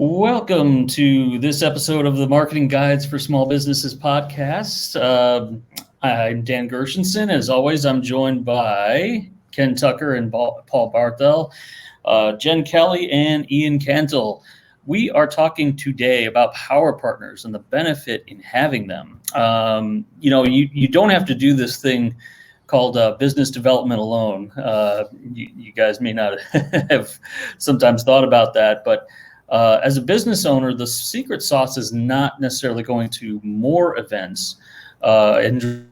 Welcome to this episode of the Marketing Guides for Small Businesses podcast. I'm Dan Gershenson. As always, I'm joined by Ken Tucker and Paul Barthel, Jen Kelly, and Ian Cantle. We are talking today about power partners and the benefit in having them. You don't have to do this thing called business development alone. You guys may not have sometimes thought about that, but as a business owner, the secret sauce is not necessarily going to more events and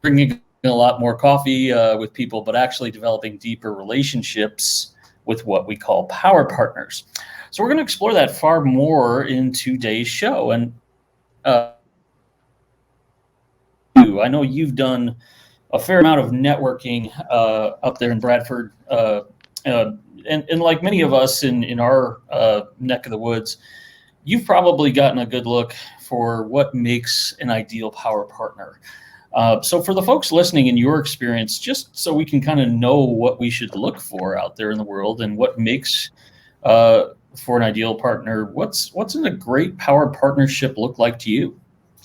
drinking a lot more coffee with people, but actually developing deeper relationships with what we call power partners. So we're going to explore that far more in today's show. And I know you've done a fair amount of networking up there in Bradford. And like many of us in our neck of the woods, you've probably gotten a good look for what makes an ideal power partner. So for the folks listening, in your experience, just so we can kind of know what we should look for out there in the world and what makes for an ideal partner, what's a great power partnership look like to you?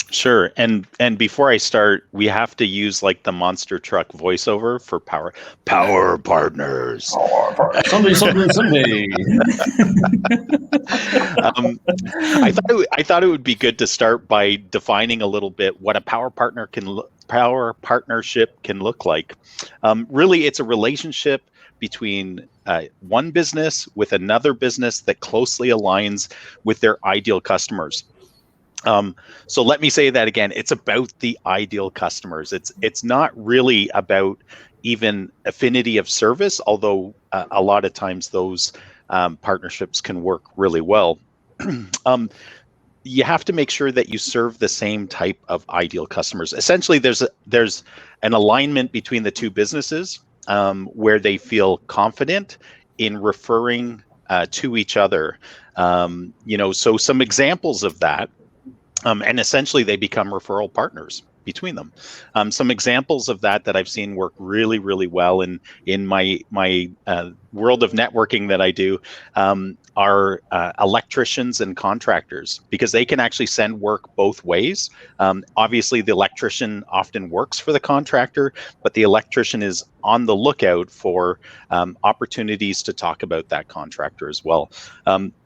Sure. And before I start, we have to use like the monster truck voiceover for power partners. Someday. I thought it would be good to start by defining a little bit what a power partnership can look like. Really, it's a relationship between one business with another business that closely aligns with their ideal customers. So let me say that again. It's about the ideal customers. It's not really about even affinity of service, although a lot of times those partnerships can work really well. You have to make sure that you serve the same type of ideal customers. Essentially, there's an alignment between the two businesses where they feel confident in referring to each other. So some examples of that. And essentially, they become referral partners between them. Some examples of that I've seen work really, really well in my world of networking that I do are electricians and contractors, because they can actually send work both ways. Obviously, the electrician often works for the contractor, but the electrician is on the lookout for opportunities to talk about that contractor as well.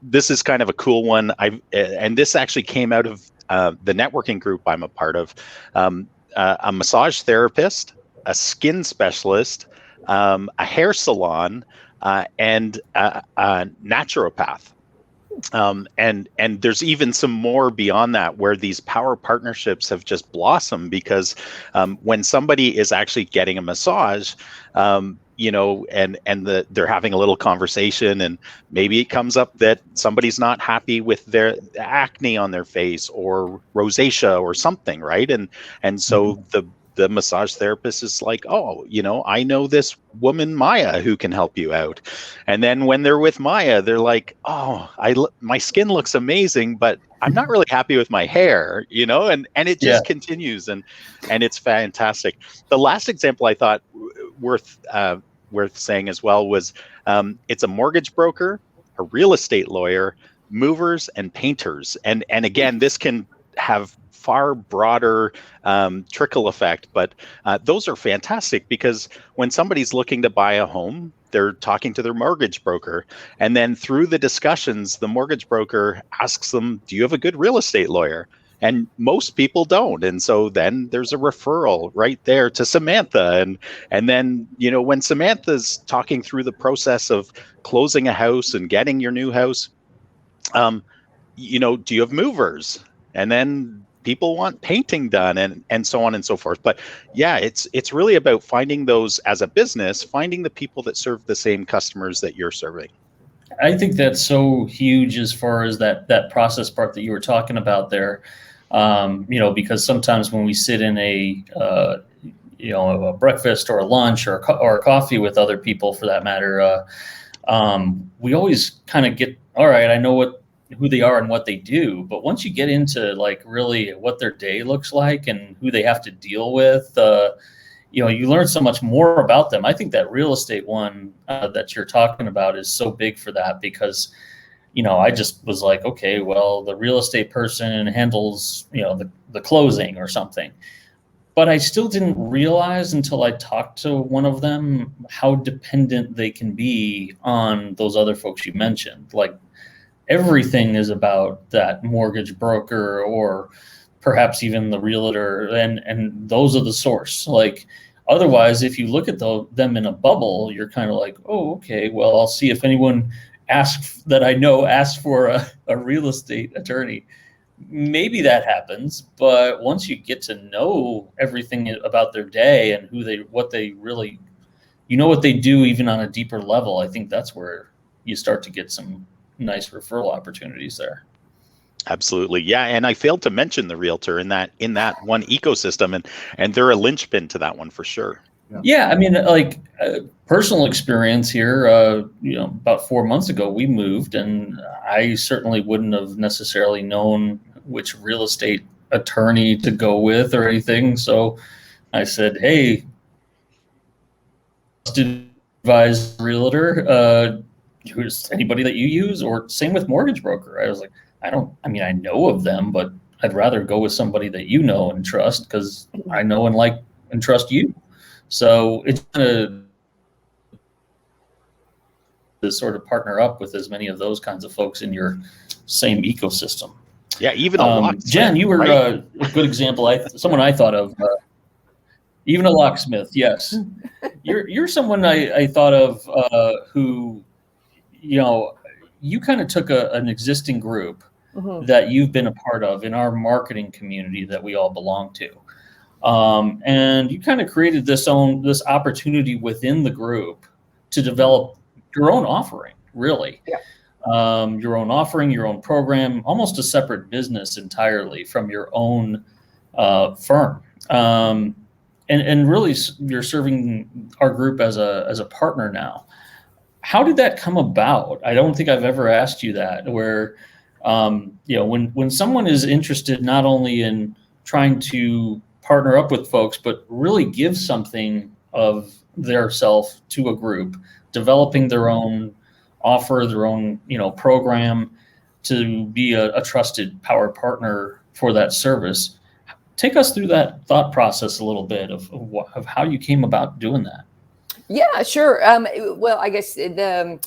This is kind of a cool one. And this actually came out of the networking group I'm a part of. A massage therapist, a skin specialist, a hair salon, and a naturopath. And there's even some more beyond that where these power partnerships have just blossomed, because when somebody is actually getting a massage, they're having a little conversation, and maybe it comes up that somebody's not happy with their acne on their face or rosacea or something, right? And so the massage therapist is like, oh, I know this woman, Maya, who can help you out. And then when they're with Maya, they're like, oh, my skin looks amazing, but I'm not really happy with my hair, and it just continues, and it's fantastic. The last example I thought worth saying as well was it's a mortgage broker, a real estate lawyer, movers, and painters. And again, this can have far broader trickle effect, but those are fantastic, because when somebody's looking to buy a home, they're talking to their mortgage broker, and then through the discussions, the mortgage broker asks them, do you have a good real estate lawyer? And most people don't. And so then there's a referral right there to Samantha. And then, when Samantha's talking through the process of closing a house and getting your new house, do you have movers? And then people want painting done, and so on and so forth. But yeah, it's really about finding those, as a business, finding the people that serve the same customers that you're serving. I think that's so huge as far as that process part that you were talking about there. Because sometimes when we sit in a breakfast or a lunch or a coffee with other people, for that matter, we always kind of get, all right, I know who they are and what they do. But once you get into like really what their day looks like and who they have to deal with, you learn so much more about them. I think that real estate one that you're talking about is so big for that, because I just was like, okay, well, the real estate person handles, the closing or something. But I still didn't realize until I talked to one of them how dependent they can be on those other folks you mentioned. Like everything is about that mortgage broker or perhaps even the realtor, and those are the source. Like otherwise, if you look at them in a bubble, you're kind of like, oh, okay, well, I'll see if anyone that I know asks for a real estate attorney. Maybe that happens, but once you get to know everything about their day and what they really, what they do even on a deeper level, I think that's where you start to get some nice referral opportunities there. Absolutely. Yeah. And I failed to mention the realtor in that one ecosystem, and they're a linchpin to that one for sure. Yeah. I mean, like personal experience here, about 4 months ago, we moved, and I certainly wouldn't have necessarily known which real estate attorney to go with or anything. So I said, hey, advised realtor, who's anybody that you use, or same with mortgage broker. I was like, I know of them, but I'd rather go with somebody that you know and trust because I know and like and trust you. So it's going to sort of partner up with as many of those kinds of folks in your same ecosystem. Yeah, even a locksmith. Jen, you were right? A good example. Someone I thought of. Even a locksmith, yes. You're someone I thought of who, you kind of took an existing group that you've been a part of in our marketing community that we all belong to. And you kind of created this opportunity within the group to develop your own offering, really. Yeah. Your own offering, your own program, almost a separate business entirely from your own firm. And really, you're serving our group as a partner now. How did that come about? I don't think I've ever asked you that. Where, when someone is interested not only in trying to partner up with folks, but really give something of their self to a group, developing their own offer, their own program to be a trusted power partner for that service. Take us through that thought process a little bit of how you came about doing that. Yeah, sure. Well, I guess the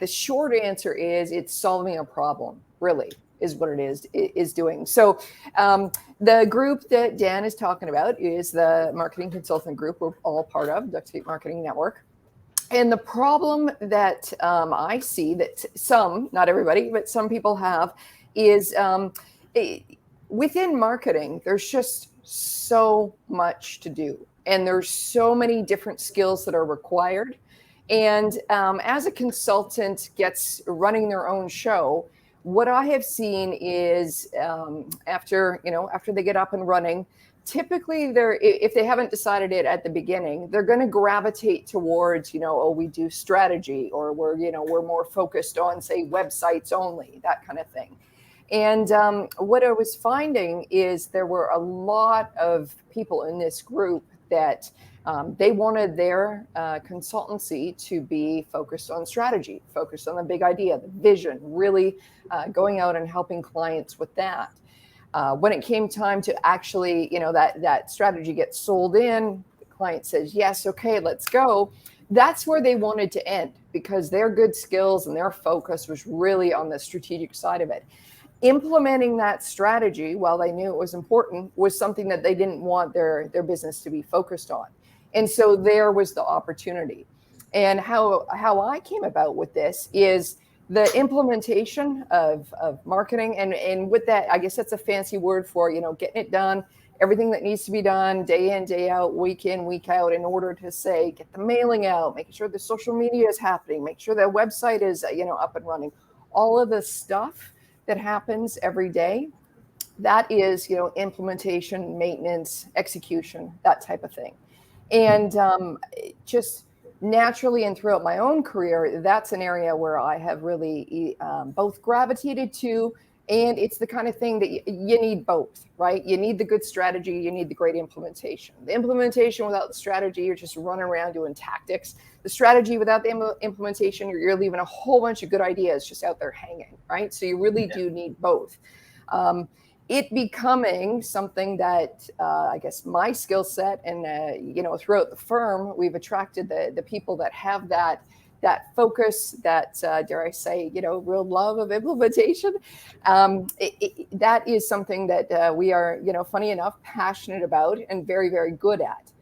short answer is it's solving a problem, really, is what it is doing. So the group that Dan is talking about is the marketing consultant group we're all part of, Duct Tape Marketing Network. And the problem that I see that some, not everybody, but some people have is within marketing, there's just so much to do. And there's so many different skills that are required. And as a consultant gets running their own show, what I have seen is after they get up and running, typically if they haven't decided it at the beginning, they're going to gravitate towards, we do strategy, or we're more focused on, say, websites only, that kind of thing. And what I was finding is there were a lot of people in this group that they wanted their consultancy to be focused on strategy, focused on the big idea, the vision, really going out and helping clients with that. When it came time to actually, that strategy gets sold in, the client says, yes, okay, let's go. That's where they wanted to end, because their good skills and their focus was really on the strategic side of it. Implementing that strategy, while they knew it was important, was something that they didn't want their business to be focused on. And so there was the opportunity. And how I came about with this is the implementation of marketing. And with that, I guess that's a fancy word for, getting it done, everything that needs to be done day in, day out, week in, week out, in order to say, get the mailing out, making sure the social media is happening, make sure the website is, up and running, all of the stuff that happens every day. That is, implementation, maintenance, execution, that type of thing. And just naturally and throughout my own career, that's an area where I have really both gravitated to And it's the kind of thing that you need both, right? You need the good strategy, you need the great implementation. The implementation without the strategy, you're just running around doing tactics. The strategy without the implementation, you're leaving a whole bunch of good ideas just out there hanging, right? So you really do need both. It becoming something that I guess my skill set and throughout the firm, we've attracted the people that have that focus, that dare I say, real love of implementation. That is something that we are, funny enough, passionate about and very, very good at.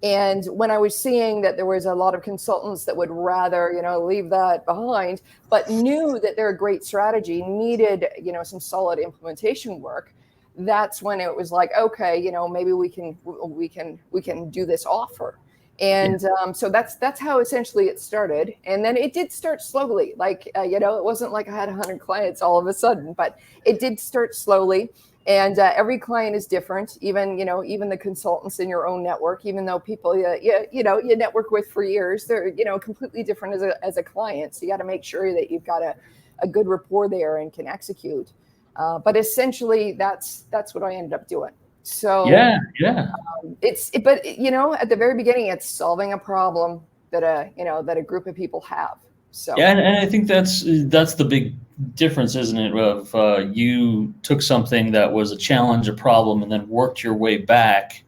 And when I was seeing that there was a lot of consultants that would rather, leave that behind, but knew that their great strategy needed, some solid implementation work, that's when it was like, okay, maybe we can do this offer. And so that's how essentially it started. And then it did start slowly. Like, it wasn't like I had 100 clients all of a sudden, but it did start slowly. And every client is different. Even the consultants in your own network, even though people you network with for years, they're completely different as a client. So you got to make sure that you've got a good rapport there and can execute. But essentially, that's what I ended up doing. So yeah. But at the very beginning, it's solving a problem that a group of people have. So yeah, and I think that's the big difference, isn't it? Of you took something that was a challenge, a problem, and then worked your way back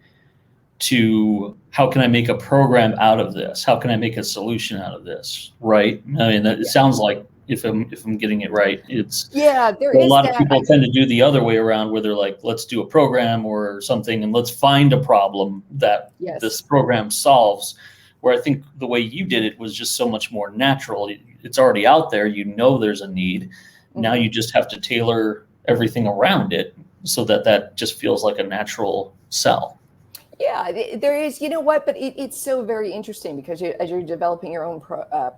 to how can I make a program out of this? How can I make a solution out of this? Right? I mean, it sounds like if I'm getting it right, it's there a is lot of that. people tend to do the other way around, where they're like, let's do a program or something, and let's find a problem that this program solves. Where I think the way you did it was just so much more natural. It's already out there. There's a need. Mm-hmm. Now you just have to tailor everything around it so that just feels like a natural sell. Yeah, there is, but it's so very interesting because as you're developing your own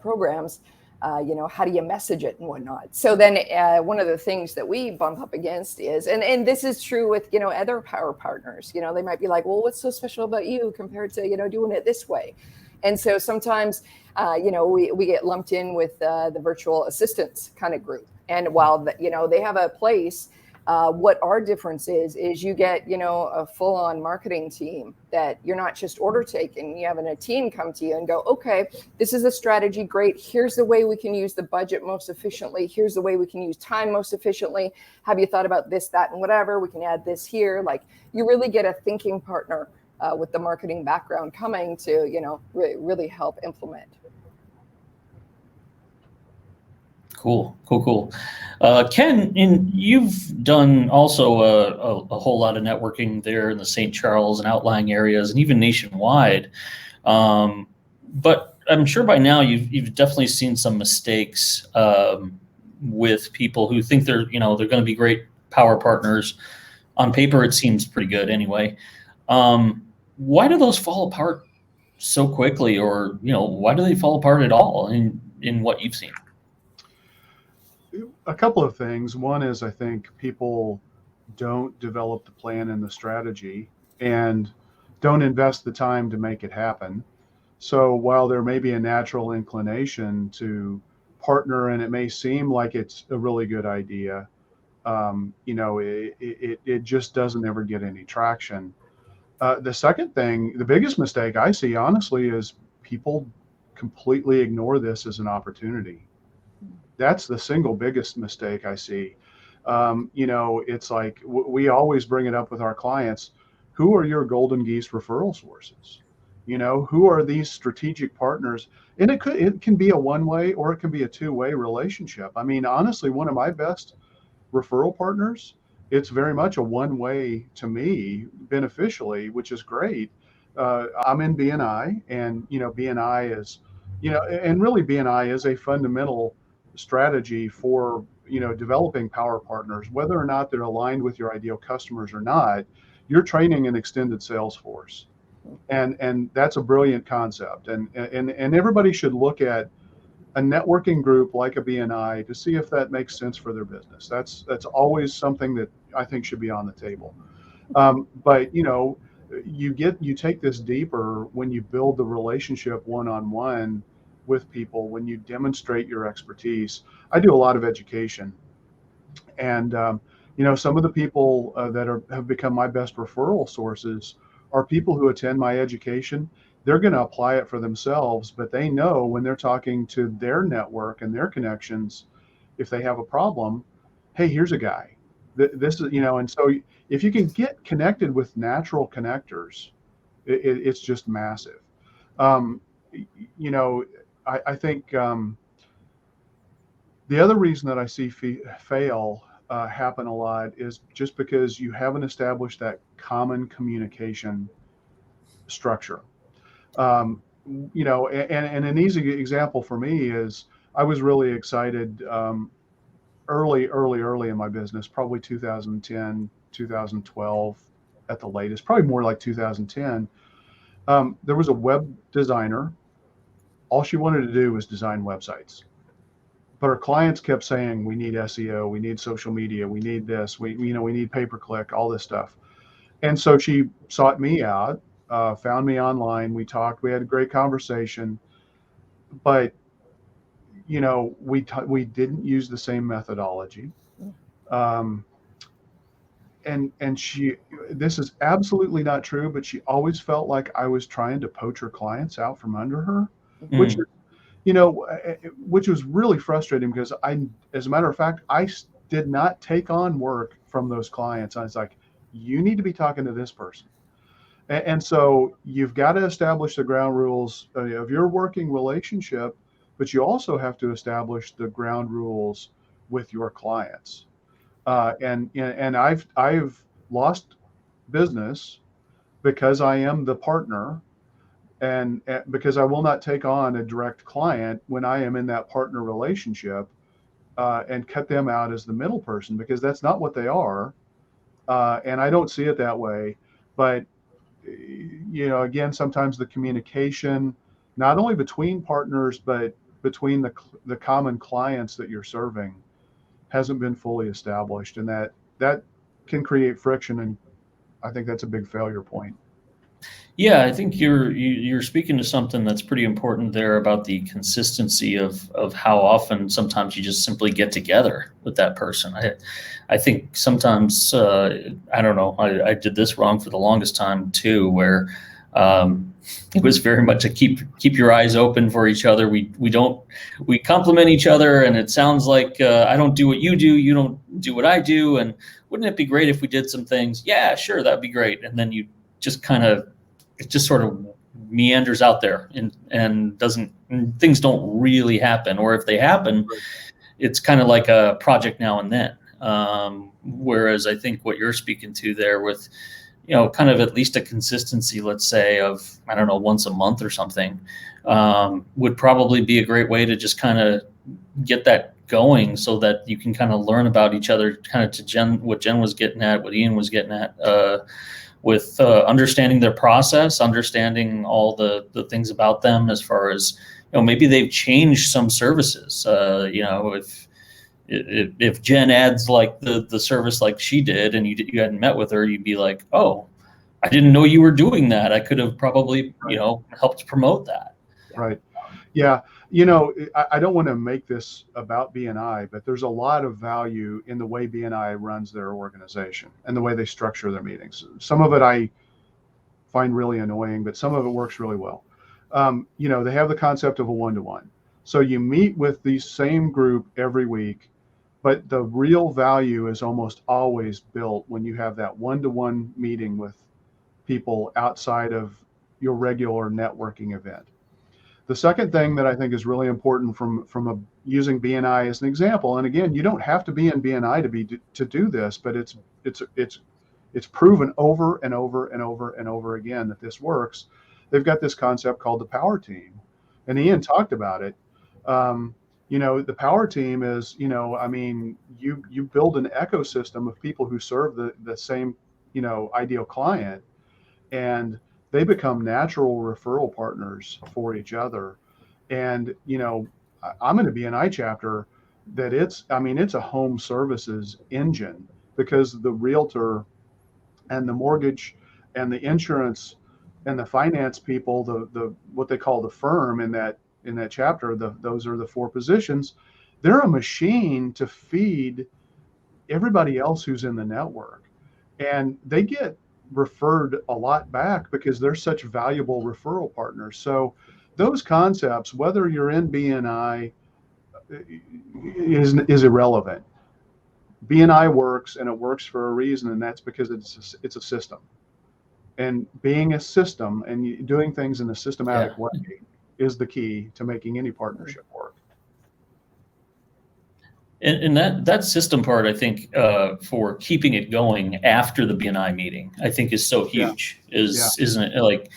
programs, how do you message it and whatnot? So then one of the things that we bump up against is, and this is true with, other power partners, they might be like, well, what's so special about you compared to, doing it this way? And so sometimes, we get lumped in with the virtual assistants kind of group. And while, they have a place, what our difference is you get, a full-on marketing team that you're not just order taking. You have a team come to you and go, okay, this is a strategy. Great. Here's the way we can use the budget most efficiently. Here's the way we can use time most efficiently. Have you thought about this, that, and whatever? We can add this here. Like, you really get a thinking partner with the marketing background coming to, really help implement. Cool. Ken, you've done also a whole lot of networking there in the St. Charles and outlying areas and even nationwide. But I'm sure by now you've definitely seen some mistakes with people who think they're going to be great power partners. On paper, it seems pretty good anyway. Why do those fall apart so quickly, or why do they fall apart at all in what you've seen? A couple of things. One is, I think people don't develop the plan and the strategy and don't invest the time to make it happen. So while there may be a natural inclination to partner and it may seem like it's a really good idea, it just doesn't ever get any traction. The second thing, the biggest mistake I see, honestly, is people completely ignore this as an opportunity. That's the single biggest mistake I see. It's like we always bring it up with our clients. Who are your golden geese referral sources? Who are these strategic partners? And it can be a one-way or it can be a two-way relationship. I mean, honestly, one of my best referral partners, it's very much a one-way to me beneficially, which is great. I'm in BNI, and BNI is, and really BNI is a fundamental strategy for developing power partners, whether or not they're aligned with your ideal customers or not. You're training an extended sales force, and that's a brilliant concept, and everybody should look at a networking group like a BNI to see if that makes sense for their business. That's always something that I think should be on the table. But you take this deeper when you build the relationship one-on-one with people, when you demonstrate your expertise. I do a lot of education, And some of the people that have become my best referral sources are people who attend my education. They're going to apply it for themselves, but they know when they're talking to their network and their connections, if they have a problem, hey, here's a guy. This is, and so if you can get connected with natural connectors, it's just massive. Um, I think the other reason that I see fail happen a lot is just because you haven't established that common communication structure. And an easy example for me is I was really excited early in my business, probably 2010, 2012 at the latest, probably more like 2010. There was a web designer. All she wanted to do was design websites. But our clients kept saying, we need SEO, we need social media, we need this, we need pay-per-click, all this stuff. And so she sought me out, found me online. We talked, we had a great conversation, but we didn't use the same methodology. And this is absolutely not true, but she always felt like I was trying to poach her clients out from under her, which which was really frustrating because as a matter of fact, I did not take on work from those clients. I was like, you need to be talking to this person. And so you've got to establish the ground rules of your working relationship, but you also have to establish the ground rules with your clients. And I've lost business because I am the partner, and because I will not take on a direct client when I am in that partner relationship, and cut them out as the middle person, because that's not what they are. And I don't see it that way. But again, sometimes the communication, not only between partners, but between the common clients that you're serving, hasn't been fully established, and that can create friction. And I think that's a big failure point. Yeah, I think you're speaking to something that's pretty important there about the consistency of how often sometimes you just simply get together with that person. I think sometimes I don't know, I did this wrong for the longest time too, where it was very much a keep your eyes open for each other. We compliment each other, and it sounds like I don't do what you do, you don't do what I do, and wouldn't it be great if we did some things? Yeah, sure, that'd be great. And then you just it just sort of meanders out there, and things don't really happen. Or if they happen, it's kind of like a project now and then. Whereas I think what you're speaking to there with, kind of at least a consistency, let's say of, I don't know, once a month or something, would probably be a great way to just kind of get that going, so that you can kind of learn about each other, kind of to what Jen was getting at, what Ian was getting at, with understanding their process, understanding all the things about them, as far as, maybe they've changed some services. If Jen adds like the service like she did, and you hadn't met with her, you'd be like, oh, I didn't know you were doing that. I could have probably, helped promote that. Right. Yeah. I don't want to make this about BNI, but there's a lot of value in the way BNI runs their organization and the way they structure their meetings. Some of it I find really annoying, but some of it works really well. They have the concept of a one-to-one. So you meet with the same group every week, but the real value is almost always built when you have that one-to-one meeting with people outside of your regular networking event. The second thing that I think is really important from using BNI as an example, and again, you don't have to be in BNI to do this, but it's proven over and over and over and over again that this works. They've got this concept called the power team, and Ian talked about it. The power team is, you build an ecosystem of people who serve the same, ideal client, and they become natural referral partners for each other. And, I'm in a BNI chapter that it's a home services engine, because the realtor and the mortgage and the insurance and the finance people, the what they call the firm in that chapter, those are the four positions. They're a machine to feed everybody else who's in the network. And they get referred a lot back because they're such valuable referral partners. So those concepts, whether you're in BNI, is irrelevant. BNI works, and it works for a reason, and that's because it's a system. And being a system and doing things in a systematic way is the key to making any partnership work. And that system part, I think, for keeping it going after the BNI meeting, I think is so huge. Isn't it? Like,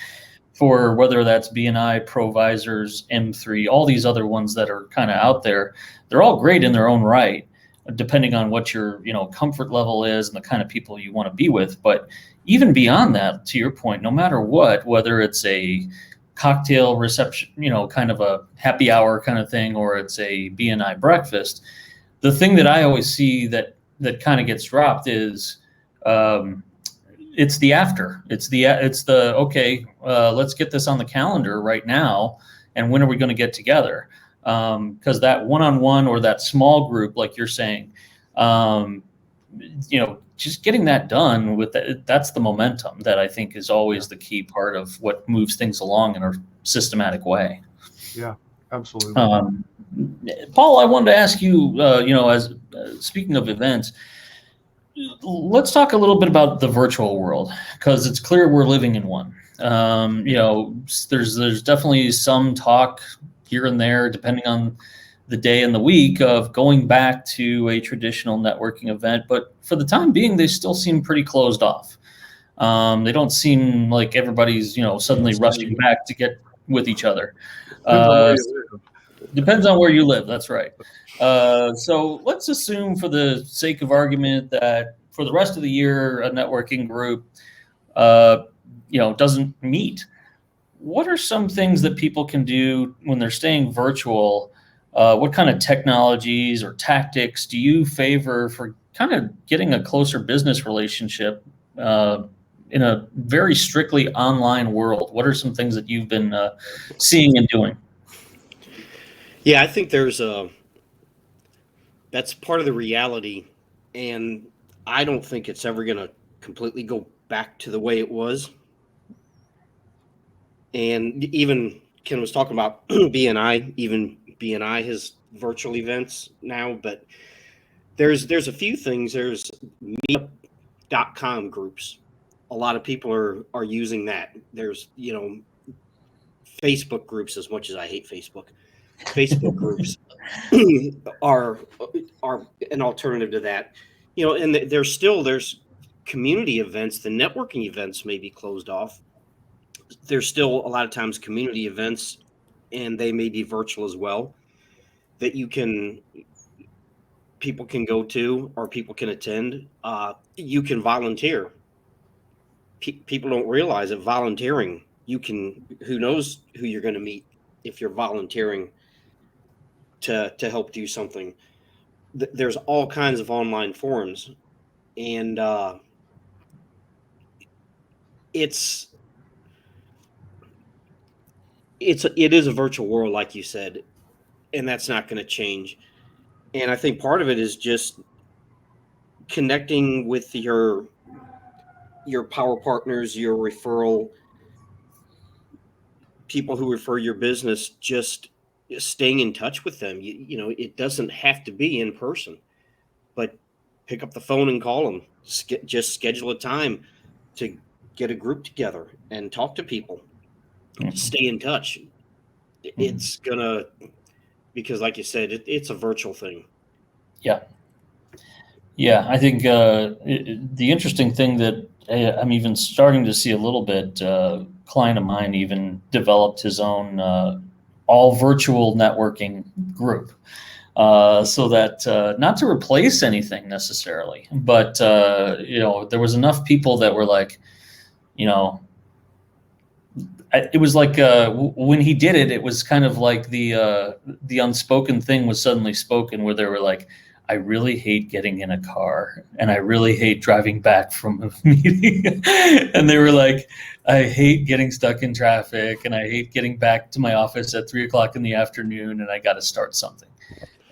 for whether that's BNI, Provisors, M3, all these other ones that are kind of out there, they're all great in their own right, depending on what your comfort level is and the kind of people you want to be with. But even beyond that, to your point, no matter what, whether it's a cocktail reception, kind of a happy hour kind of thing, or it's a BNI breakfast, the thing that I always see that kind of gets dropped is it's the after. It's the okay, let's get this on the calendar right now, and when are we going to get together? Because that one-on-one or that small group, like you're saying, just getting that done with that's the momentum that I think is always the key part of what moves things along in a systematic way. Yeah, absolutely. Paul, I wanted to ask you, as speaking of events, let's talk a little bit about the virtual world, because it's clear we're living in one. There's definitely some talk here and there, depending on the day and the week, of going back to a traditional networking event. But for the time being, they still seem pretty closed off. They don't seem like everybody's, suddenly rushing back to get with each other. Depends on where you live. That's right. So let's assume, for the sake of argument, that for the rest of the year, a networking group, doesn't meet. What are some things that people can do when they're staying virtual? What kind of technologies or tactics do you favor for kind of getting a closer business relationship in a very strictly online world? What are some things that you've been seeing and doing? Yeah, I think that's part of the reality, and I don't think it's ever going to completely go back to the way it was. And even Ken was talking about BNI, even BNI has virtual events now, but there's a few things. There's meetup.com groups. A lot of people are using that. There's, Facebook groups, as much as I hate Facebook. Facebook groups are an alternative to that, and there's community events. The networking events may be closed off. There's still a lot of times community events, and they may be virtual as well, that people can go to, or people can attend. You can volunteer. People don't realize that volunteering, who knows who you're going to meet if you're volunteering to help do something. There's all kinds of online forums, and it is a virtual world, like you said, and that's not going to change. And I think part of it is just connecting with your power partners, your referral people who refer your business, just staying in touch with them. It doesn't have to be in person, but pick up the phone and call them. Just schedule a time to get a group together and talk to people. Stay in touch. It's gonna, because like you said, it's a virtual thing. Yeah, I think the interesting thing that I'm even starting to see a little bit, a client of mine even developed his own all virtual networking group, so that not to replace anything necessarily, but there was enough people that were like, it was like when he did it, it was kind of like the unspoken thing was suddenly spoken, where they were like, I really hate getting in a car, and I really hate driving back from a meeting. And they were like, I hate getting stuck in traffic, and I hate getting back to my office at 3:00 in the afternoon, and I got to start something.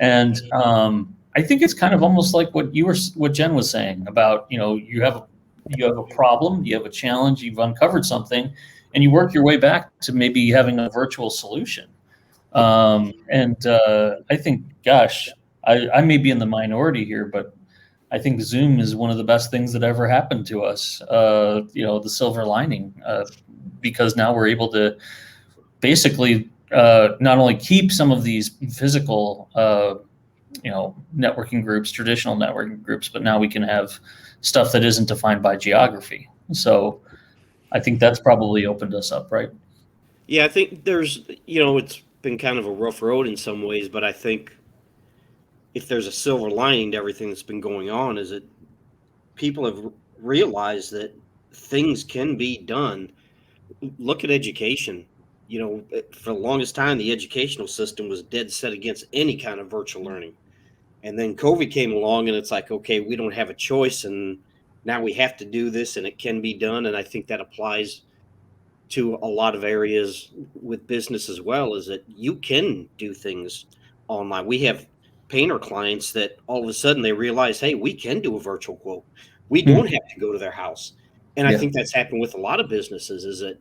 And I think it's kind of almost like what Jen was saying about, you have a problem, you have a challenge, you've uncovered something, and you work your way back to maybe having a virtual solution. I think, gosh, I may be in the minority here, but I think Zoom is one of the best things that ever happened to us. The silver lining, because now we're able to basically not only keep some of these physical, networking groups, traditional networking groups, but now we can have stuff that isn't defined by geography. So I think that's probably opened us up, right? Yeah, I think there's, it's been kind of a rough road in some ways, but I think if there's a silver lining to everything that's been going on, is that people have realized that things can be done. Look at education. For the longest time, the educational system was dead set against any kind of virtual learning. And then COVID came along and it's like, okay, we don't have a choice. And now we have to do this and it can be done. And I think that applies to a lot of areas with business as well, is that you can do things online. We have painter clients that all of a sudden they realize, hey, we can do a virtual quote. We don't have to go to their house. And I think that's happened with a lot of businesses, is that,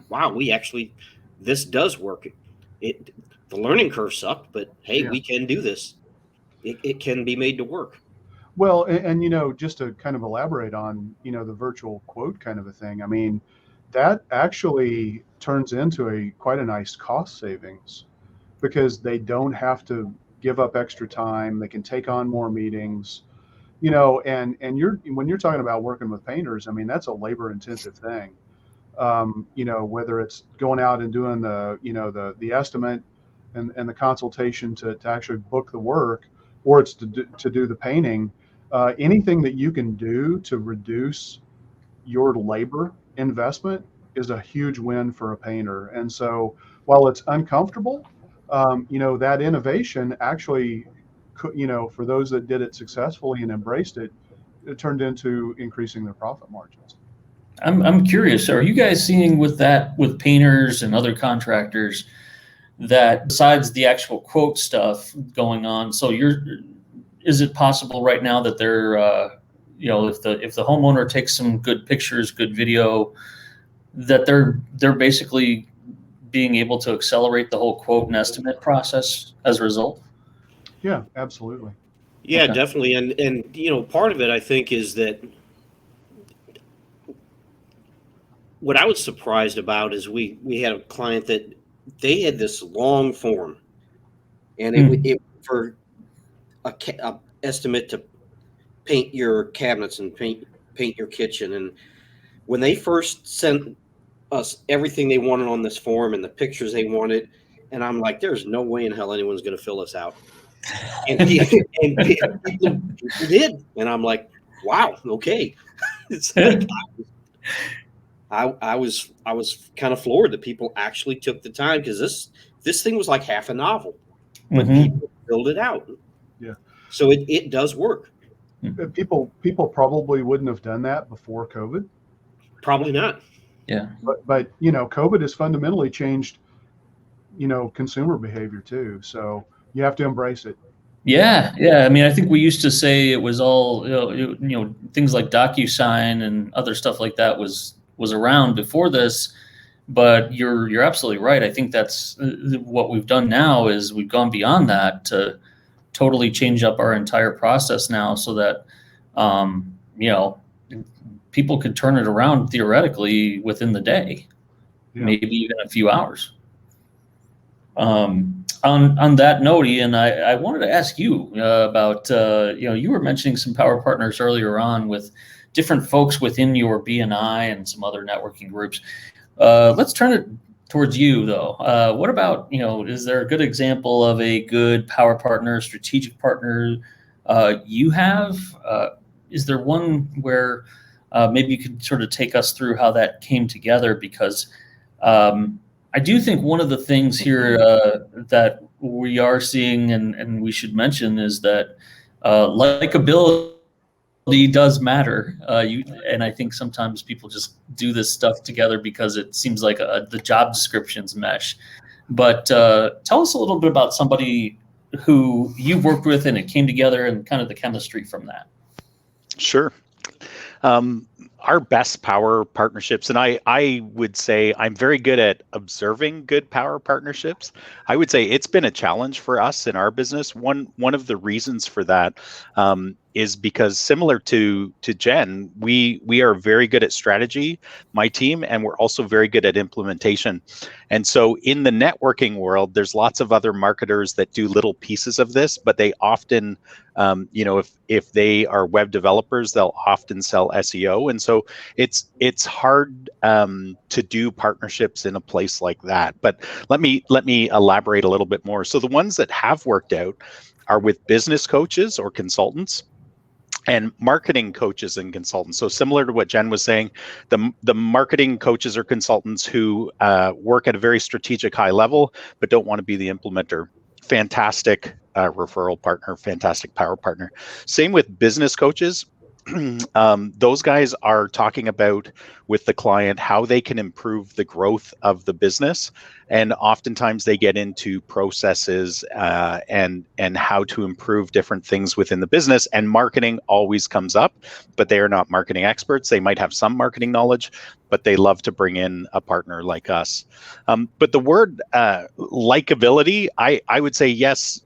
wow, this does work. The learning curve sucked, but hey, we can do this. It can be made to work. Well, and just to kind of elaborate on, the virtual quote kind of a thing, I mean, that actually turns into quite a nice cost savings, because they don't have to give up extra time. They can take on more meetings, and when you're talking about working with painters, I mean, that's a labor intensive thing. Whether it's going out and doing the estimate and the consultation to actually book the work, or it's to do the painting, anything that you can do to reduce your labor investment is a huge win for a painter. And so while it's uncomfortable, that innovation actually, for those that did it successfully and embraced it, it turned into increasing their profit margins. I'm curious, are you guys seeing with painters and other contractors that besides the actual quote stuff going on, so is it possible right now that they're if the homeowner takes some good pictures, good video, that they're basically being able to accelerate the whole quote and estimate process as a result? Yeah, absolutely. Yeah, Okay. definitely. And part of it, I think, is that what I was surprised about is we had a client that they had this long form, and it for a estimate to paint your cabinets and paint your kitchen. And when they first sent us everything they wanted on this form and the pictures they wanted, and I'm like, there's no way in hell anyone's going to fill this out. And people did, and I'm like, wow, okay. It's like I was kind of floored that people actually took the time, because this thing was like half a novel, but people filled it out. Yeah. So it does work. People probably wouldn't have done that before COVID. Probably not. Yeah. But COVID has fundamentally changed, consumer behavior too. So you have to embrace it. Yeah. I mean, I think we used to say it was all things like DocuSign and other stuff like that was around before this, but you're absolutely right. I think that's what we've done now, is we've gone beyond that to totally change up our entire process now, so that people could turn it around theoretically within the day, maybe even a few hours. On that note, Ian, I wanted to ask you about you were mentioning some power partners earlier on with different folks within your BNI and some other networking groups. Let's turn it towards you, though. What about, is there a good example of a good power partner, strategic partner you have? Is there one where maybe you could sort of take us through how that came together? Because I do think one of the things here that we are seeing, and we should mention, is that likability does matter. And I think sometimes people just do this stuff together because it seems like the job descriptions mesh. But tell us a little bit about somebody who you've worked with and it came together and kind of the chemistry from that? Sure. Our best power partnerships, and I would say I'm very good at observing good power partnerships. I would say it's been a challenge for us in our business. One of the reasons for that is because similar to Jen, we are very good at strategy, my team, and we're also very good at implementation. And so in the networking world, there's lots of other marketers that do little pieces of this, but they often if they are web developers, they'll often sell SEO, and so it's hard to do partnerships in a place like that. But let me elaborate a little bit more. So the ones that have worked out are with business coaches or consultants and marketing coaches and consultants. So similar to what Jen was saying, the marketing coaches or consultants who work at a very strategic high level, but don't want to be the implementer. Fantastic referral partner, fantastic power partner. Same with business coaches. Those guys are talking about with the client how they can improve the growth of the business, and oftentimes they get into processes and how to improve different things within the business, and marketing always comes up, but they are not marketing experts. They might have some marketing knowledge, but they love to bring in a partner like us. But the word likability, I would say yes,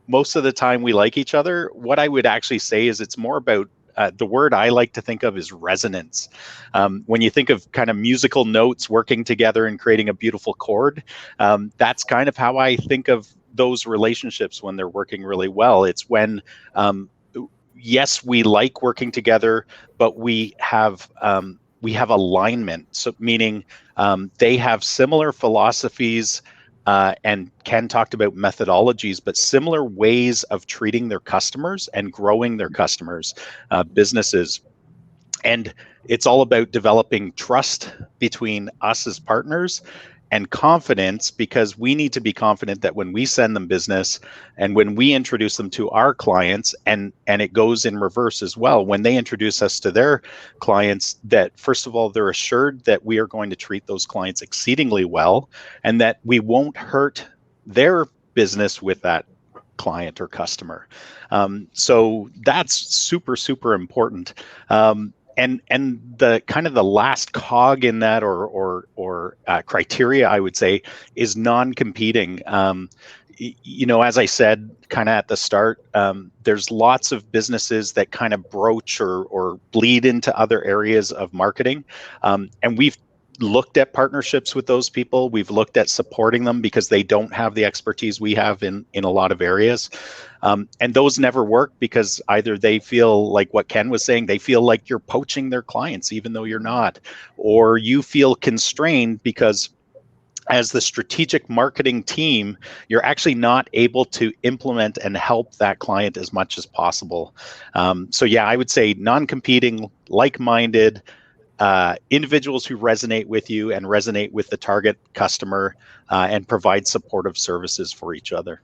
most of the time we like each other. What I would actually say is it's more about the word I like to think of is resonance. When you think of kind of musical notes working together and creating a beautiful chord, that's kind of how I think of those relationships when they're working really well. It's when, yes, we like working together, but we have alignment. So meaning they have similar philosophies, and Ken talked about methodologies, but similar ways of treating their customers and growing their customers, businesses. And it's all about developing trust between us as partners and confidence, because we need to be confident that when we send them business and when we introduce them to our clients, and it goes in reverse as well, when they introduce us to their clients, that first of all, they're assured that we are going to treat those clients exceedingly well and that we won't hurt their business with that client or customer. So that's super, super important. And the kind of the last cog in that or criteria, I would say, is non-competing. As I said kind of at the start, there's lots of businesses that kind of broach or bleed into other areas of marketing, and we've looked at partnerships with those people. We've looked at supporting them because they don't have the expertise we have in a lot of areas. And those never work because either they feel like what Ken was saying, they feel like you're poaching their clients, even though you're not, or you feel constrained because as the strategic marketing team, you're actually not able to implement and help that client as much as possible. So yeah, I would say non-competing, like-minded, individuals who resonate with you and resonate with the target customer, and provide supportive services for each other.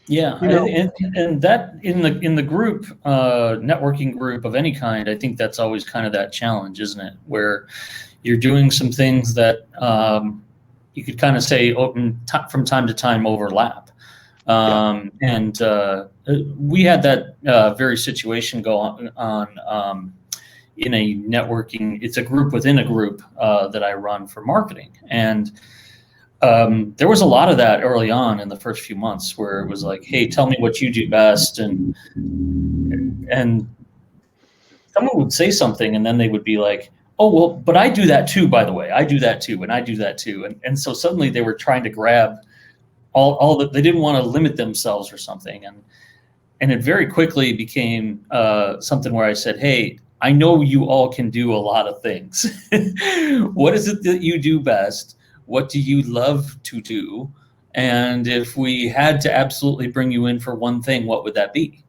Yeah, and that in the group, networking group of any kind, I think that's always kind of that challenge, isn't it? Where you're doing some things that you could kind of say from time to time overlap. And we had that very situation go on in a networking. It's a group within a group that I run for marketing, and there was a lot of that early on in the first few months where it was like, hey, tell me what you do best, and someone would say something and then they would be like, oh, well, but I do that too, by the way. I do that too, and I do that too. And so suddenly they were trying to grab all that. They didn't want to limit themselves or something. And it very quickly became something where I said, hey, I know you all can do a lot of things. What is it that you do best? What do you love to do? And if we had to absolutely bring you in for one thing, what would that be?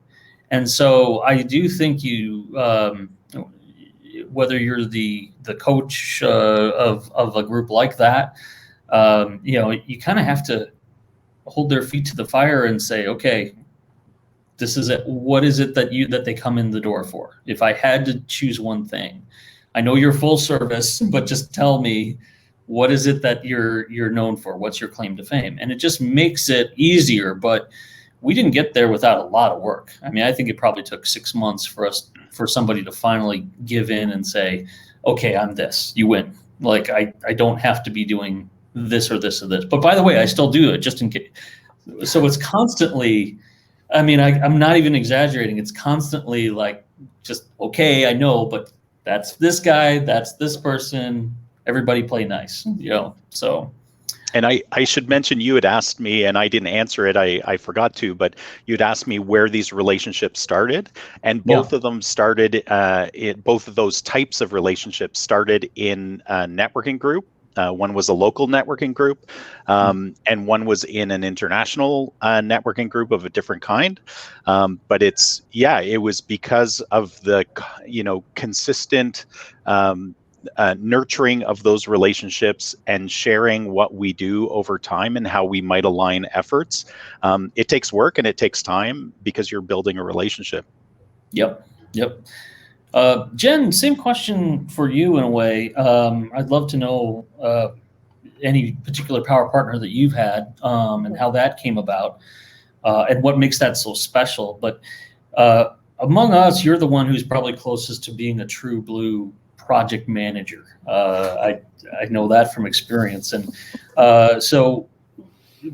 And so I do think you, whether you're the coach of a group like that, you kind of have to hold their feet to the fire and say, okay, this is it. What is it that they come in the door for? If I had to choose one thing, I know you're full service, but just tell me, what is it that you're known for? What's your claim to fame? And it just makes it easier. But we didn't get there without a lot of work. I mean, I think it probably took 6 months for somebody to finally give in and say, okay, I'm this, you win. Like, I don't have to be doing this or this or this. But by the way, I still do it just in case. So it's constantly, I mean, I'm not even exaggerating. It's constantly like, just, okay, I know, but that's this guy, that's this person, everybody play nice, so. And I should mention, you had asked me, and I didn't answer it. I forgot to, but you'd asked me where these relationships started, and both of them started. Both of those types of relationships started in a networking group. One was a local networking group, and one was in an international networking group of a different kind. But it was because of the consistent. Nurturing of those relationships and sharing what we do over time and how we might align efforts. It takes work and it takes time because you're building a relationship. Yep. Jen, same question for you in a way. I'd love to know any particular power partner that you've had and how that came about and what makes that so special. But among us, you're the one who's probably closest to being a true blue project manager. I know that from experience. And so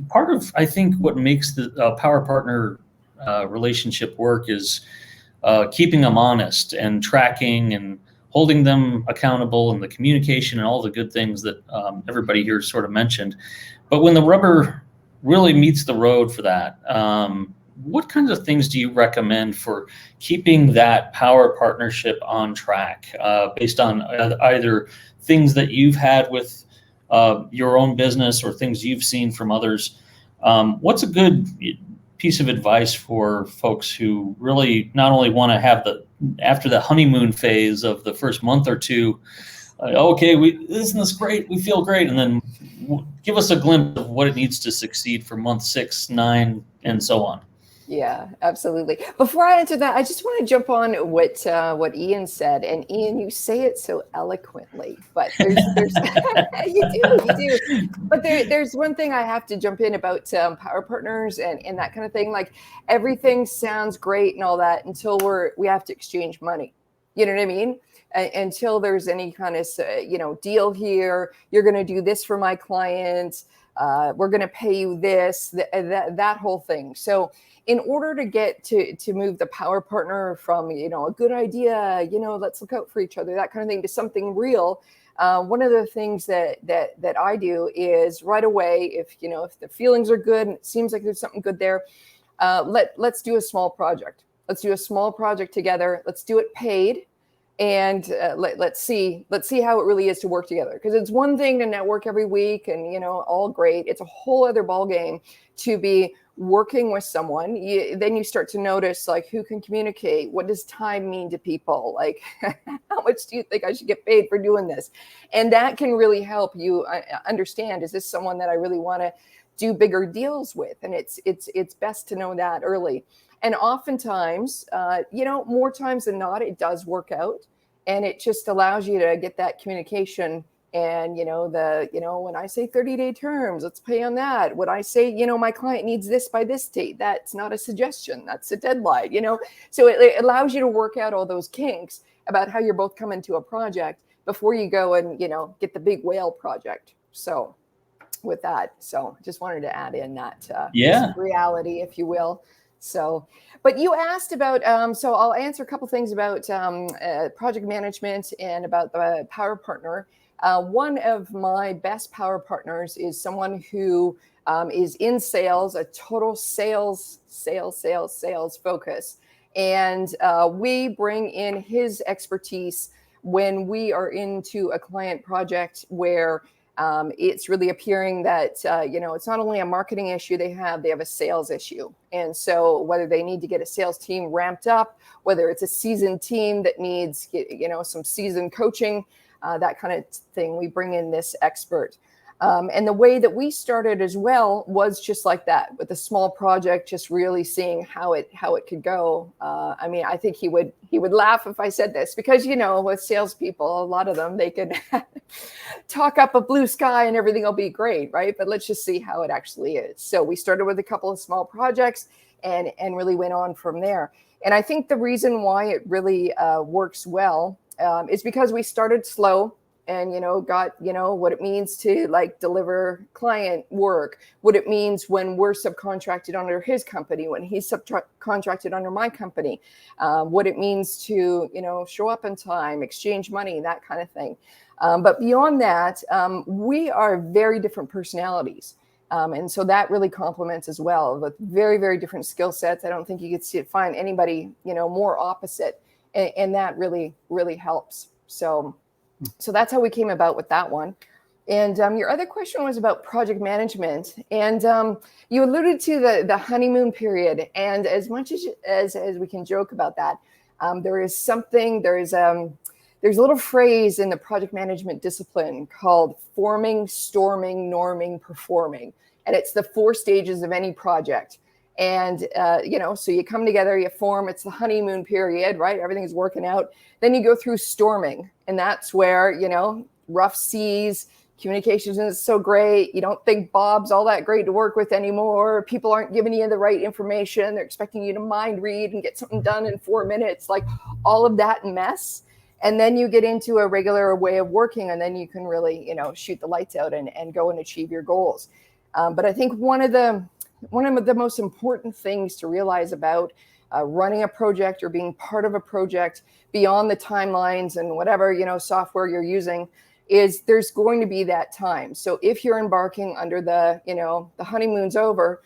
part of, I think, what makes the power partner relationship work is keeping them honest and tracking and holding them accountable, and the communication and all the good things that everybody here sort of mentioned. But when the rubber really meets the road for that, what kinds of things do you recommend for keeping that power partnership on track based on either things that you've had with your own business or things you've seen from others? What's a good piece of advice for folks who really not only want to have after the honeymoon phase of the first month or two, okay, isn't this great? We feel great. And then give us a glimpse of what it needs to succeed for month 6, 9, and so on. Yeah, absolutely. Before I answer that, I just want to jump on what Ian said. And Ian, you say it so eloquently, but there's you do. But there's one thing I have to jump in about power partners and that kind of thing. Like, everything sounds great and all that until we have to exchange money. You know what I mean? Until there's any kind of deal here. You're going to do this for my clients. We're going to pay you this, that whole thing. So in order to get to move the power partner from, a good idea, let's look out for each other, that kind of thing, to something real, one of the things that I do is right away, if the feelings are good and it seems like there's something good there, let's do a small project. Let's do a small project together. Let's do it paid. And let's see how it really is to work together. Because it's one thing to network every week and, all great. It's a whole other ballgame to be working with someone. Then you start to notice, like, who can communicate? What does time mean to people? Like, how much do you think I should get paid for doing this? And that can really help you understand, is this someone that I really want to do bigger deals with? And it's best to know that early. And oftentimes, more times than not, it does work out, and it just allows you to get that communication. And, when I say 30-day terms, let's pay on that. When I say, my client needs this by this date, that's not a suggestion, that's a deadline, So it allows you to work out all those kinks about how you're both coming to a project before you go and, get the big whale project. So with that, just wanted to add in that reality, if you will. So, but you asked about, so I'll answer a couple things about project management and about the power partner. One of my best power partners is someone who is in sales, a total sales focus. And we bring in his expertise when we are into a client project where it's really appearing that, it's not only a marketing issue they have a sales issue. And so whether they need to get a sales team ramped up, whether it's a seasoned team that needs, some seasoned coaching, that kind of thing, we bring in this expert. And the way that we started as well was just like that, with a small project, just really seeing how it could go. I think he would laugh if I said this, because, with salespeople, a lot of them, they could talk up a blue sky and everything will be great, right? But let's just see how it actually is. So we started with a couple of small projects. and really went on from there. And I think the reason why it really works well is because we started slow and, got, what it means to like deliver client work, what it means when we're subcontracted under his company, when he's subcontracted under my company, what it means to, show up in time, exchange money, that kind of thing. But beyond that, we are very different personalities. And so that really complements as well with very, very different skill sets. I don't think you could find anybody, more opposite. And that really, really helps. So that's how we came about with that one. And your other question was about project management. And you alluded to the honeymoon period. And as much as we can joke about that, there's a little phrase in the project management discipline called forming, storming, norming, performing. And it's the 4 stages of any project. And, so you come together, you form, it's the honeymoon period, right? Everything's working out. Then you go through storming. And that's where, rough seas, communications isn't so great. You don't think Bob's all that great to work with anymore. People aren't giving you the right information. They're expecting you to mind read and get something done in 4 minutes, like all of that mess. And then you get into a regular way of working, and then you can really, shoot the lights out and go and achieve your goals. But I think one of the most important things to realize about running a project or being part of a project beyond the timelines and whatever, software you're using is there's going to be that time. So if you're embarking under the honeymoon's over,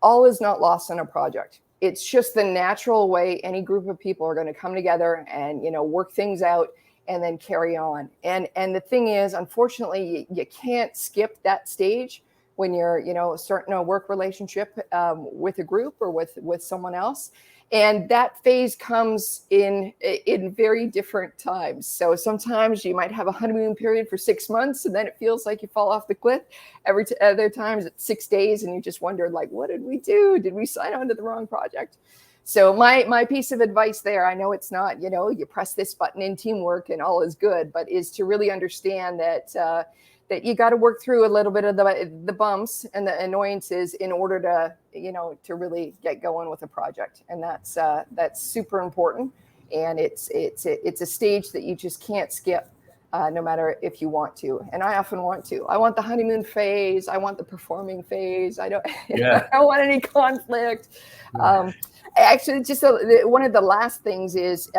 all is not lost on a project. It's just the natural way any group of people are going to come together and, work things out and then carry on. And the thing is, unfortunately, you can't skip that stage when you're, starting a work relationship with a group or with someone else. And that phase comes in very different times. So sometimes you might have a honeymoon period for 6 months, and then it feels like you fall off the cliff. Other times it's 6 days, and you just wonder, like, what did we do? Did we sign on to the wrong project? So my piece of advice there, I know it's not, you press this button in teamwork and all is good, but is to really understand that you got to work through a little bit of the bumps and the annoyances in order to, to really get going with a project. And that's super important. And it's a stage that you just can't skip, no matter if you want to. And I often want to. I want the honeymoon phase. I want the performing phase. I don't want any conflict. Actually, just one of the last things is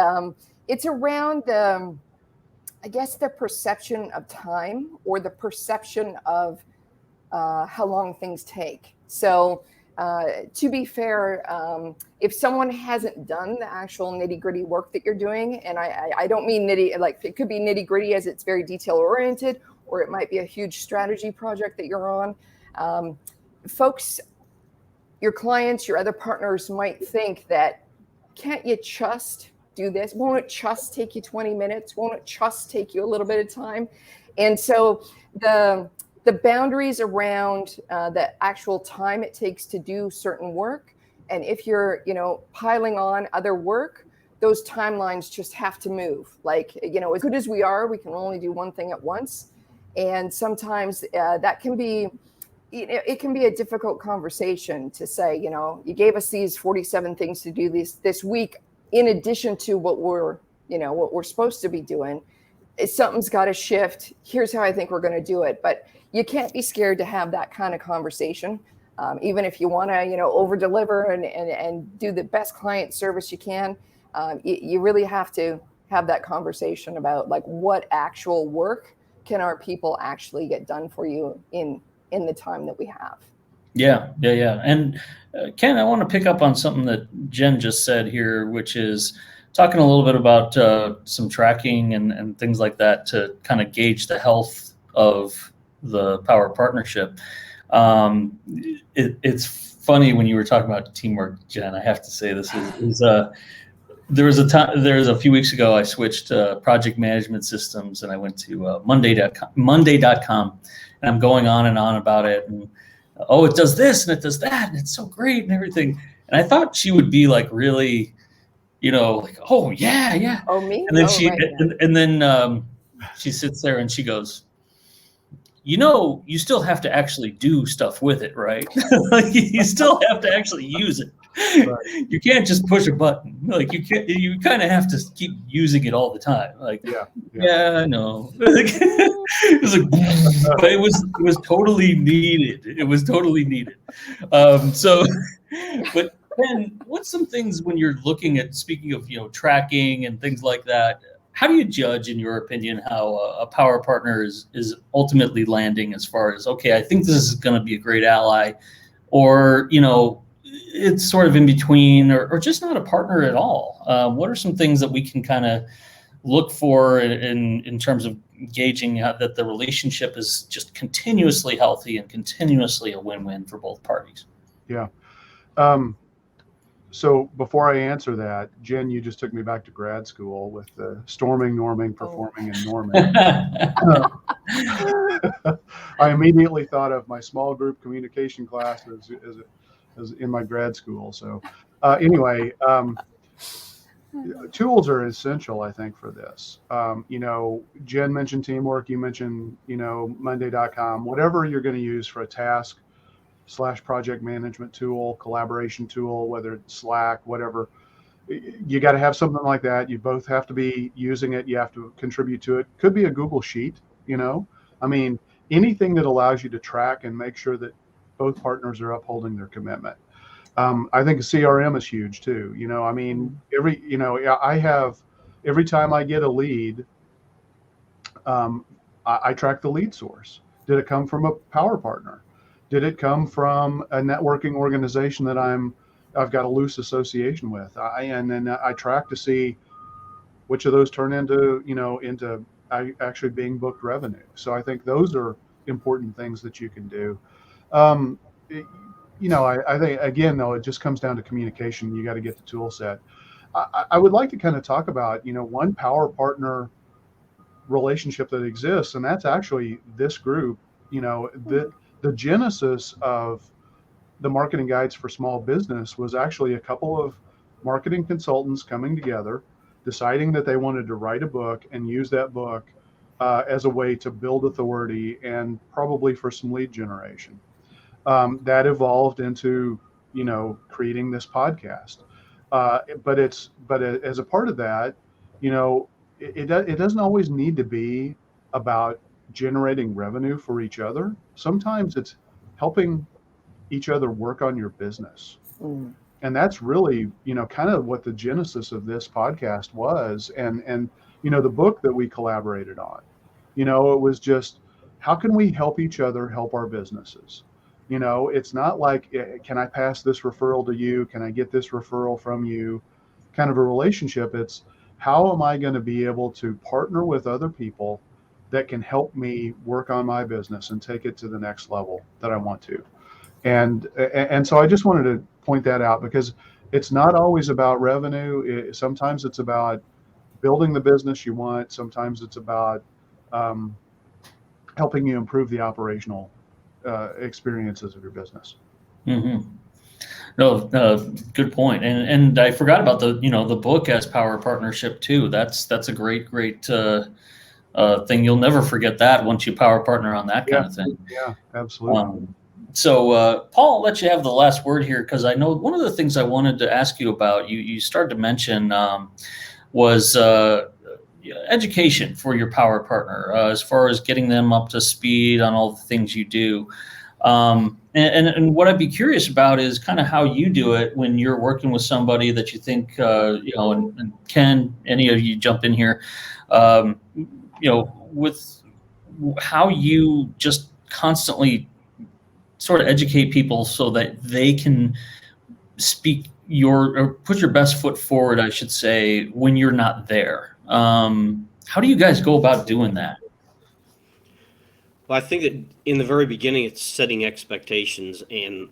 it's around I guess the perception of time or the perception of how long things take. So to be fair, if someone hasn't done the actual nitty gritty work that you're doing, and I don't mean nitty, like it could be nitty gritty as it's very detail oriented, or it might be a huge strategy project that you're on. Folks, your clients, your other partners might think that, can't you just do this? Won't it just take you 20 minutes? Won't it just take you a little bit of time? And so the boundaries around the actual time it takes to do certain work, and if you're, piling on other work, those timelines just have to move. Like, as good as we are, we can only do one thing at once. And sometimes that can be, it can be a difficult conversation to say, you gave us these 47 things to do this week, in addition to what we're supposed to be doing. Something's got to shift. Here's how I think we're going to do it. But you can't be scared to have that kind of conversation. Even if you want to, over deliver and do the best client service you can, you really have to have that conversation about like what actual work can our people actually get done for you in the time that we have. Yeah. And Ken, I want to pick up on something that Jen just said here, which is talking a little bit about some tracking and things like that to kind of gauge the health of the power partnership. It's funny when you were talking about teamwork, Jen. I have to say this is there was a few weeks ago I switched project management systems and I went to Monday.com, and I'm going on and on about it, and it does this and it does that and it's so great and everything. And I thought she would be like really, like, oh yeah. Oh, me? And then right, and then she sits there and she goes, you still have to actually do stuff with it, right? Like you still have to actually use it. You can't just push a button. Like you kind of have to keep using it all the time. Like, yeah, I know. It was like, but it was totally needed. It was totally needed. So, but then what's some things when you're looking at, speaking of, tracking and things like that, how do you judge, in your opinion, how a power partner is ultimately landing as far as, okay, I think this is going to be a great ally, or, it's sort of in between, or just not a partner at all? What are some things that we can kind of look for in terms of gauging that the relationship is just continuously healthy and continuously a win-win for both parties? Yeah. So before I answer that, Jen, you just took me back to grad school with the storming, norming, performing, and norming. I immediately thought of my small group communication class as in my grad school. So anyway, tools are essential, I think, for this. Jen mentioned teamwork. You mentioned, Monday.com, whatever you're going to use for a task / project management tool, collaboration tool, whether it's Slack, whatever. You got to have something like that. You both have to be using it. You have to contribute to it. Could be a Google Sheet, anything that allows you to track and make sure that both partners are upholding their commitment. I think a CRM is huge too. Every time I get a lead, I track the lead source. Did it come from a power partner? Did it come from a networking organization that I've got a loose association with? And then I track to see which of those turn into actually being booked revenue. So I think those are important things that you can do. I think, again, though, it just comes down to communication. You got to get the tool set. I would like to kind of talk about, one power partner relationship that exists, and that's actually this group. The genesis of the marketing guides for small business was actually a couple of marketing consultants coming together, deciding that they wanted to write a book and use that book as a way to build authority and probably for some lead generation. That evolved into, creating this podcast. But as a part of that, it doesn't always need to be about generating revenue for each other. Sometimes it's helping each other work on your business. And that's really, kind of what the genesis of this podcast was. And the book that we collaborated on, it was just, how can we help each other help our businesses? It's not like, can I pass this referral to you? Can I get this referral from you? Kind of a relationship. It's, how am I going to be able to partner with other people that can help me work on my business and take it to the next level that I want to? And so I just wanted to point that out, because it's not always about revenue. Sometimes it's about building the business you want. Sometimes it's about helping you improve the operational experiences of your business. Mm-hmm. No, good point. And I forgot about the book as power partnership too. That's a great thing. You'll never forget that once you power partner on that kind of thing. Yeah, absolutely. So Paul, I'll let you have the last word here, because I know one of the things I wanted to ask you about, you started to mention was education for your power partner, as far as getting them up to speed on all the things you do. And what I'd be curious about is kind of how you do it when you're working with somebody that you think, and Ken, any of you jump in here, with how you just constantly sort of educate people so that they can speak or put your best foot forward, I should say, when you're not there. How do you guys go about doing that? Well, I think that in the very beginning, it's setting expectations and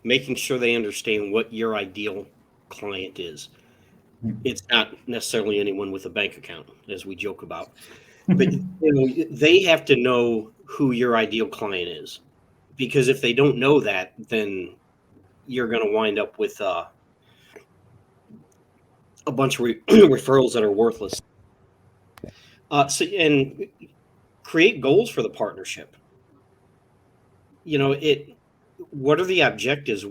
making sure they understand what your ideal client is. It's not necessarily anyone with a bank account, as we joke about, but they have to know who your ideal client is, because if they don't know that, then you're going to wind up with a bunch of referrals that are worthless. And create goals for the partnership. What are the objectives?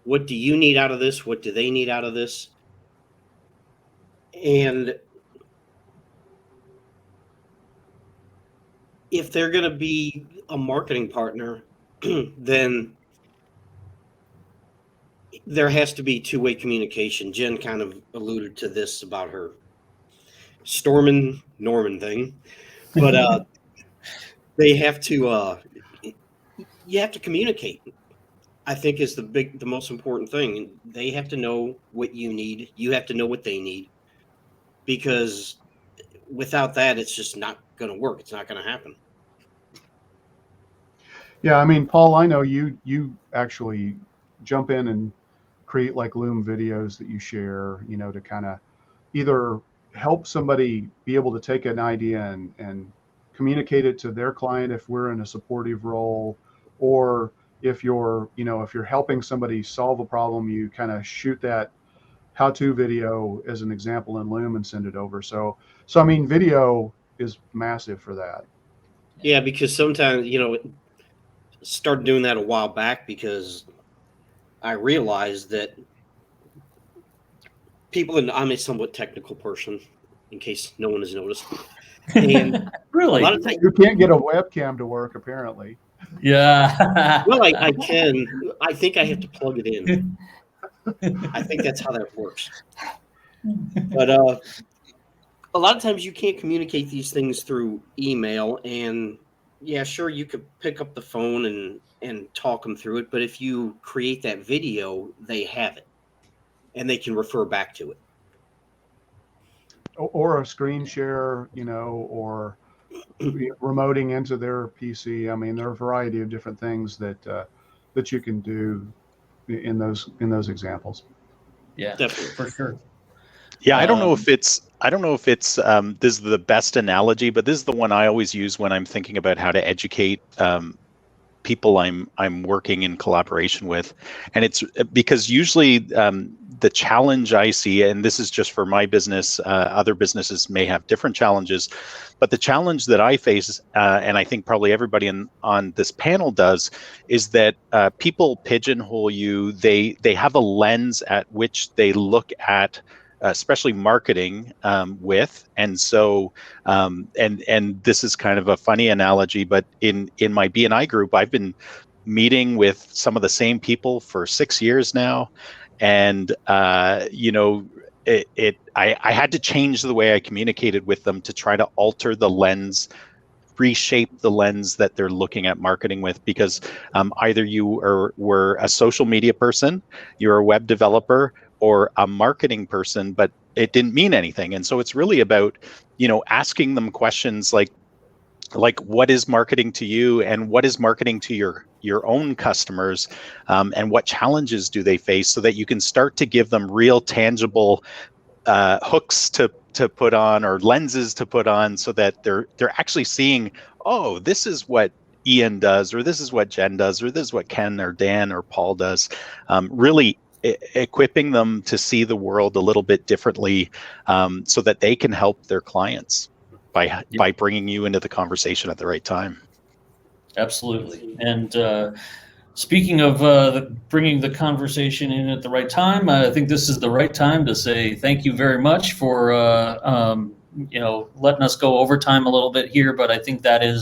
What do you need out of this? What do they need out of this? And if they're going to be a marketing partner, then there has to be two-way communication. Jen kind of alluded to this about her Stormin Norman thing, but they have to. You have to communicate. I think is the most important thing. They have to know what you need. You have to know what they need, because without that, it's just not going to work. It's not going to happen. Yeah, I mean, Paul, I know you actually jump in and create like Loom videos that you share, to kind of either help somebody be able to take an idea and communicate it to their client if we're in a supportive role, or if you're helping somebody solve a problem, you kind of shoot that how-to video as an example in Loom and send it over. So I mean, video is massive for that. Yeah, because sometimes, started doing that a while back because I realized that people, and I'm a somewhat technical person, in case no one has noticed. And Really? a lot of times, You can't get a webcam to work, apparently. Yeah. well, I can. I think I have to plug it in. I think that's how that works. But a lot of times you can't communicate these things through email. And yeah, sure, you could pick up the phone and talk them through it. But if you create that video, they have it and they can refer back to it. Or a screen share, or remoting into their PC. I mean, there are a variety of different things that you can do in those examples. Yeah, Definitely. for sure. Yeah, I don't know if it's this is the best analogy, but this is the one I always use when I'm thinking about how to educate people I'm working in collaboration with. And it's because usually the challenge I see, and this is just for my business, other businesses may have different challenges, but the challenge that I face, and I think probably everybody on this panel does, is that people pigeonhole you. They have a lens at which they look at especially marketing with. And so and this is kind of a funny analogy, but in my BNI group, I've been meeting with some of the same people for 6 years now. And I had to change the way I communicated with them to try to alter the lens, reshape the lens that they're looking at marketing with, because either you were a social media person, you're a web developer, or a marketing person, but it didn't mean anything. And so it's really about, asking them questions like what is marketing to you, and what is marketing to your own customers, and what challenges do they face, so that you can start to give them real tangible hooks to put on, or lenses to put on, so that they're actually seeing, oh, this is what Ian does, or this is what Jen does, or this is what Ken or Dan or Paul does. Really equipping them to see the world a little bit differently, so that they can help their clients by bringing you into the conversation at the right time. Absolutely. And speaking of bringing the conversation in at the right time, I think this is the right time to say thank you very much for letting us go overtime a little bit here. But I think this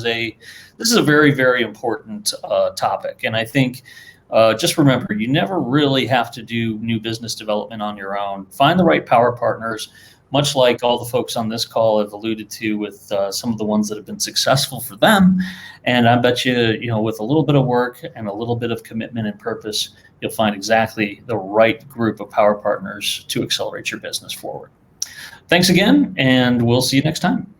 is a very, very important topic. And I think just remember, you never really have to do new business development on your own. Find the right power partners, much like all the folks on this call have alluded to with some of the ones that have been successful for them. And I bet you, with a little bit of work and a little bit of commitment and purpose, you'll find exactly the right group of power partners to accelerate your business forward. Thanks again, and we'll see you next time.